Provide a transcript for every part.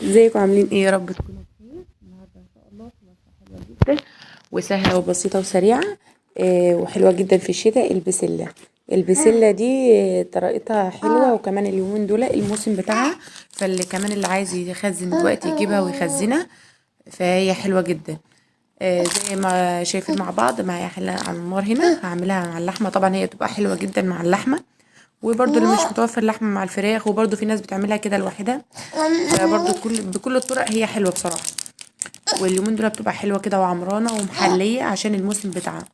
ازيكم عاملين ايه؟ يا رب تكونوا بخير. النهارده ان شاء الله وصفه حلوه جدا وسهله وبسيطه وسريعه وحلوه جدا في الشتاء. البسله دي طريقتها حلوه، وكمان اليومين دول الموسم بتاعها، فاللي كمان اللي عايز يخزن دلوقتي يجيبها ويخزنها، فهي حلوه جدا. زي ما شايفين مع بعض معايا حله على النار هنا، هعملها مع اللحمه. طبعا هي تبقى حلوه جدا مع اللحمه، وبرضو اللي مش متوفر لحمه مع الفراخ، وبرضو في ناس بتعملها كده لوحدها. فبرضو بكل الطرق هي حلوه بصراحه. واليومين دول بتبقى حلوه كده وعمرانه ومحليه عشان الموسم بتاعها.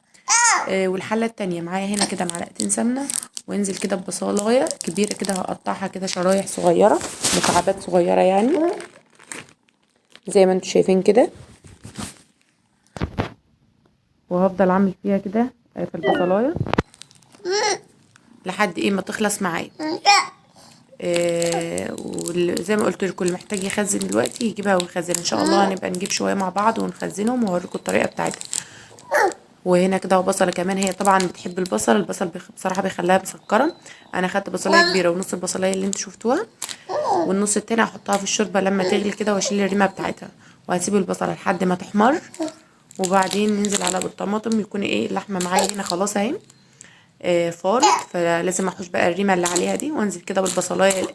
والحله التانية معايا هنا كده معلقتين سمنه، وانزل كده ببصلايه كبيره كده، هقطعها كده شرايح صغيره، مكعبات صغيره يعني زي ما انتم شايفين كده. وهفضل اعمل فيها كده في البصلايه لحد ايه ما تخلص معايا. وزي ما قلت لكم، اللي محتاج يخزن دلوقتي يجيبها ويخزن. ان شاء الله هنبقى نجيب شويه مع بعض ونخزنهم واوريكم الطريقه بتاعتها. وهنا كده بصله كمان، هي طبعا بتحب البصل بصراحه بيخليها مسكره. انا خدت بصلايه كبيره ونص البصلايه اللي انتوا شفتوها، والنص التاني هحطها في الشوربه لما تغلي كده، واشيل الريمه بتاعتها، وهسيب البصله لحد ما تحمر. وبعدين ننزل على بالطماطم، يكون ايه اللحمه معايا هنا خلاص اهي فارت. فلازم احوش بقى الريمه اللي عليها دي، وانزل كده بالبصلايه،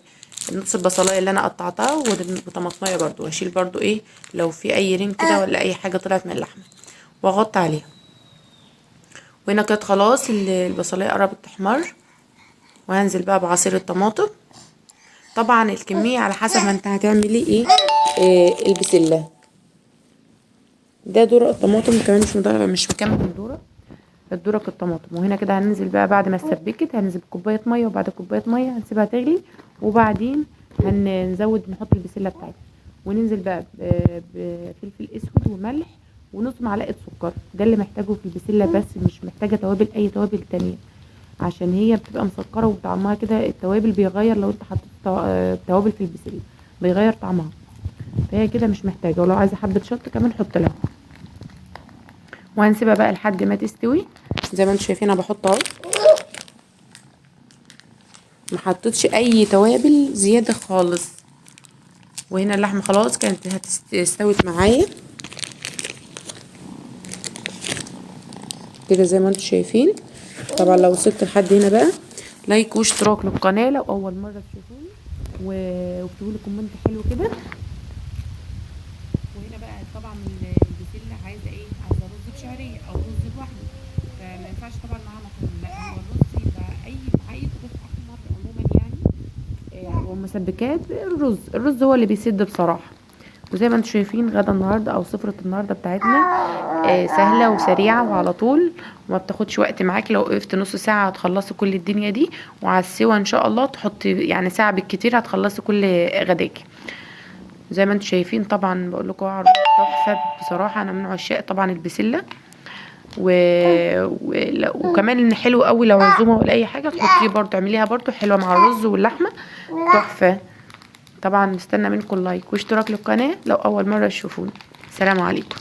نص البصلايه اللي انا قطعتها، وطماطمايه برضو، واشيل برضو ايه لو في اي رين كده ولا اي حاجه طلعت من اللحمه، واغطي عليها. وهنا كانت خلاص البصلايه قربت تحمر، وهنزل بقى بعصير الطماطم. طبعا الكميه على حسب ما انت هتعملي ايه. البسله ده دورق الطماطم كمان، مش مكمل الدورق الطماطم. وهنا كده هننزل بقى بعد ما اتسبكت، هننزل بكوبايه ميه، وبعد كوبايه ميه هنسيبها تغلي، وبعدين هنزود نحط البسله بتاعتنا، وننزل بقى بفلفل اسود وملح ونص معلقه سكر. ده اللي محتاجه في البسله، بس مش محتاجه توابل، اي توابل تانية، عشان هي بتبقى مسكره وطعمها كده التوابل بيغير. لو انت حطيت توابل في البسله بيغير طعمها، فهي كده مش محتاجه. ولو عايزه حبه شطه كمان حط لها. وهنسيبها بقى لحد ما تستوي. زي ما انتم شايفين انا بحط اهو، ما حطيتش اي توابل زياده خالص. وهنا اللحمه خلاص كانت استوت معايا كده زي ما انتم شايفين. طبعا لو وصلت لحد هنا بقى، لايك واشتراك للقناه لو اول مره تشوفوني، واكتبوا لي كومنت حلو كده. وهنا بقى طبعا البسله عايزه ايه؟ عايزه رز بشعريه او رز لوحده، فما ينفعش طبعا معاها مكرونه، لا هو الرز يبقى مع اي طبيخ احمر عموما يعني. ومسبكات الرز هو اللي بيسد بصراحه. وزي ما انتم شايفين غدا النهارده او سفره النهارده بتاعتنا سهله وسريعه وعلى طول، وما بتاخدش وقت معاك. لو وقفت نص ساعه هتخلصي كل الدنيا دي، وعلى السوا ان شاء الله تحطي يعني ساعه بالكتير هتخلصي كل غداكي. زي ما انتم شايفين طبعا بقول لكم عروض تحفه بصراحه. انا من عشاق طبعا البسله و... وكمان ان حلو قوي لو عزومه ولا اي حاجه تحطيه برضو، اعمليها برضو حلوه مع الرز واللحمه، تحفه. طبعا مستنى منكم لايك واشتراك للقناه لو اول مره تشوفوني. سلام عليكم.